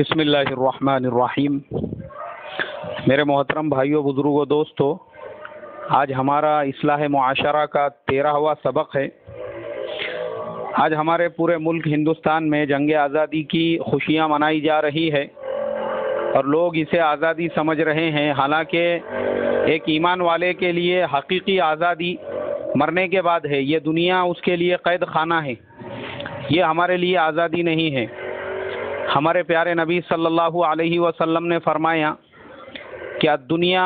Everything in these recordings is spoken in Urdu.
بسم اللہ الرحمن الرحیم۔ میرے محترم بھائیوں، بزرگوں، دوستوں، آج ہمارا اصلاح معاشرہ کا 13واں سبق ہے۔ آج ہمارے پورے ملک ہندوستان میں جنگ آزادی کی خوشیاں منائی جا رہی ہے اور لوگ اسے آزادی سمجھ رہے ہیں، حالانکہ ایک ایمان والے کے لیے حقیقی آزادی مرنے کے بعد ہے۔ یہ دنیا اس کے لیے قید خانہ ہے، یہ ہمارے لیے آزادی نہیں ہے۔ ہمارے پیارے نبی صلی اللہ علیہ وسلم نے فرمایا کہ دنیا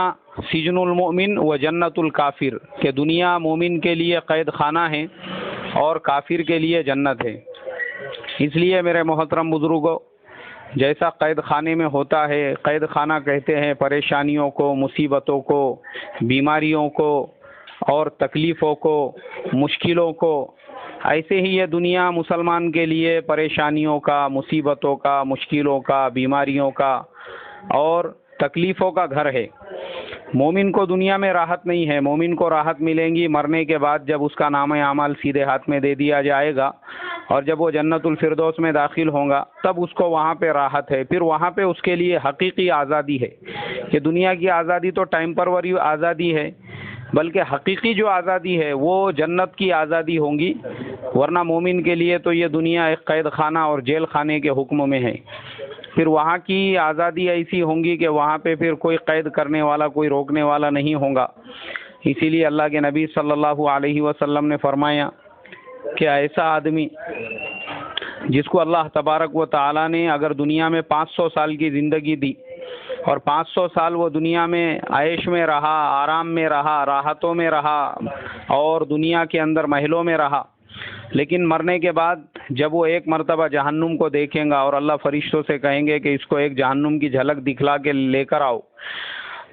سجن المؤمن و جنت الکافر، کہ دنیا مومن کے لیے قید خانہ ہے اور کافر کے لیے جنت ہے۔ اس لیے میرے محترم بزرگوں، جیسا قید خانے میں ہوتا ہے، قید خانہ کہتے ہیں پریشانیوں کو، مصیبتوں کو، بیماریوں کو اور تکلیفوں کو، مشکلوں کو، ایسے ہی یہ دنیا مسلمان کے لیے پریشانیوں کا، مصیبتوں کا، مشکلوں کا، بیماریوں کا اور تکلیفوں کا گھر ہے۔ مومن کو دنیا میں راحت نہیں ہے، مومن کو راحت ملیں گی مرنے کے بعد، جب اس کا نامہ اعمال سیدھے ہاتھ میں دے دیا جائے گا اور جب وہ جنت الفردوس میں داخل ہوگا تب اس کو وہاں پہ راحت ہے۔ پھر وہاں پہ اس کے لیے حقیقی آزادی ہے۔ کہ دنیا کی آزادی تو ٹیمپروری آزادی ہے، بلکہ حقیقی جو آزادی ہے وہ جنت کی آزادی ہوں گی، ورنہ مومن کے لیے تو یہ دنیا ایک قید خانہ اور جیل خانے کے حکم میں ہے۔ پھر وہاں کی آزادی ایسی ہوں گی کہ وہاں پہ پھر کوئی قید کرنے والا، کوئی روکنے والا نہیں ہوگا۔ اسی لیے اللہ کے نبی صلی اللہ علیہ وسلم نے فرمایا کہ ایسا آدمی جس کو اللہ تبارک و تعالی نے اگر دنیا میں 500 سال کی زندگی دی اور 500 سال وہ دنیا میں عیش میں رہا، آرام میں رہا، راحتوں میں رہا اور دنیا کے اندر محلوں میں رہا، لیکن مرنے کے بعد جب وہ ایک مرتبہ جہنم کو دیکھیں گا اور اللہ فرشتوں سے کہیں گے کہ اس کو ایک جہنم کی جھلک دکھلا کے لے کر آؤ،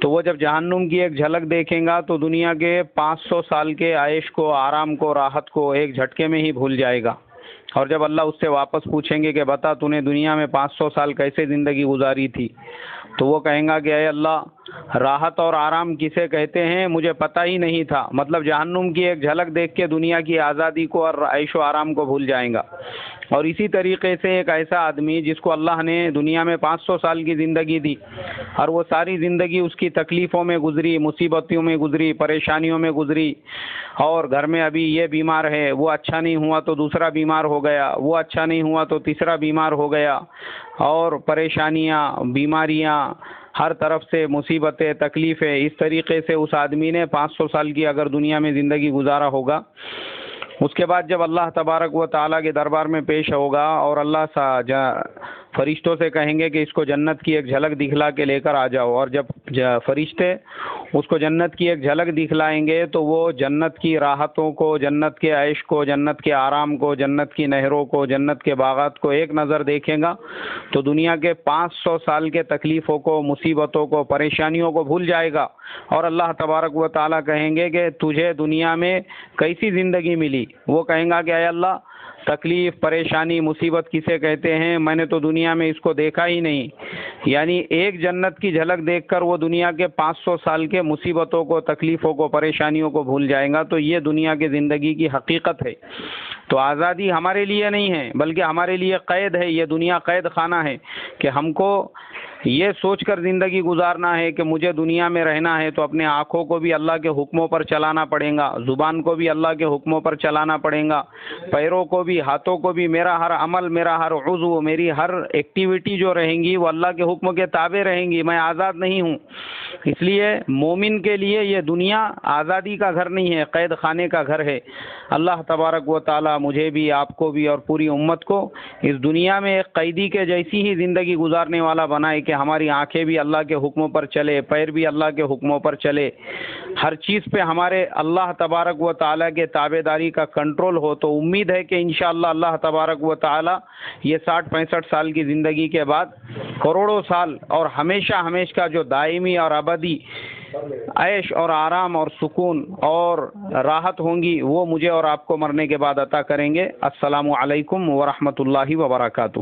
تو وہ جب جہنم کی ایک جھلک دیکھیں گا تو دنیا کے 500 سال کے عیش کو، آرام کو، راحت کو ایک جھٹکے میں ہی بھول جائے گا۔ اور جب اللہ اس سے واپس پوچھیں گے کہ بتا تو نے دنیا میں 500 سال کیسے زندگی گزاری تھی، تو وہ کہیں گا کہ اے اللہ، راحت اور آرام کسے کہتے ہیں مجھے پتہ ہی نہیں تھا۔ مطلب جہنم کی ایک جھلک دیکھ کے دنیا کی آزادی کو اور عیش و آرام کو بھول جائیں گا۔ اور اسی طریقے سے ایک ایسا آدمی جس کو اللہ نے دنیا میں 500 سال کی زندگی دی اور وہ ساری زندگی اس کی تکلیفوں میں گزری، مصیبتوں میں گزری، پریشانیوں میں گزری، اور گھر میں ابھی یہ بیمار ہے، وہ اچھا نہیں ہوا تو دوسرا بیمار ہو گیا، وہ اچھا نہیں ہوا تو تیسرا بیمار ہو گیا، اور پریشانیاں، بیماریاں، ہر طرف سے مصیبتیں، تکلیفیں، اس طریقے سے اس آدمی نے 500 سال کی اگر دنیا میں زندگی گزارا ہوگا، اس کے بعد جب اللہ تبارک و تعالیٰ کے دربار میں پیش ہوگا اور اللہ فرشتوں سے کہیں گے کہ اس کو جنت کی ایک جھلک دکھلا کے لے کر آ جاؤ، اور جب فرشتے اس کو جنت کی ایک جھلک دکھلائیں گے تو وہ جنت کی راحتوں کو، جنت کے عیش کو، جنت کے آرام کو، جنت کی نہروں کو، جنت کے باغات کو ایک نظر دیکھیں گا تو دنیا کے 500 سال کے تکلیفوں کو، مصیبتوں کو، پریشانیوں کو بھول جائے گا، اور اللہ تبارک و تعالیٰ کہیں گے کہ تجھے دنیا میں کیسی زندگی ملی؟ وہ کہیں گا کہ اے اللہ، تکلیف، پریشانی، مصیبت کسے کہتے ہیں میں نے تو دنیا میں اس کو دیکھا ہی نہیں۔ یعنی ایک جنت کی جھلک دیکھ کر وہ دنیا کے 500 سال کے مصیبتوں کو، تکلیفوں کو، پریشانیوں کو بھول جائے گا۔ تو یہ دنیا کی زندگی کی حقیقت ہے۔ تو آزادی ہمارے لیے نہیں ہے، بلکہ ہمارے لیے قید ہے۔ یہ دنیا قید خانہ ہے کہ ہم کو یہ سوچ کر زندگی گزارنا ہے کہ مجھے دنیا میں رہنا ہے تو اپنے آنکھوں کو بھی اللہ کے حکموں پر چلانا پڑے گا، زبان کو بھی اللہ کے حکموں پر چلانا پڑے گا، پیروں کو بھی، ہاتھوں کو بھی، میرا ہر عمل، میرا ہر عضو، میری ہر ایکٹیویٹی جو رہیں گی وہ اللہ کے حکم کے تابع رہیں گی۔ میں آزاد نہیں ہوں۔ اس لیے مومن کے لیے یہ دنیا آزادی کا گھر نہیں ہے، قید خانے کا گھر ہے۔ اللہ تبارک و تعالی مجھے بھی، آپ کو بھی اور پوری امت کو اس دنیا میں ایک قیدی کے جیسی ہی زندگی گزارنے والا بنائے کہ ہماری آنکھیں بھی اللہ کے حکموں پر چلے، پیر بھی اللہ کے حکموں پر چلے، ہر چیز پہ ہمارے اللہ تبارک و تعالی کے تابع داری کا کنٹرول ہو۔ تو امید ہے کہ انشاءاللہ اللہ تبارک و تعالی یہ 60-65 سال کی زندگی کے بعد کروڑوں سال اور ہمیشہ کا جو دائمی اور ابدی عیش اور آرام اور سکون اور راحت ہوں گی وہ مجھے اور آپ کو مرنے کے بعد عطا کریں گے۔ السلام علیکم ورحمۃ اللہ وبرکاتہ۔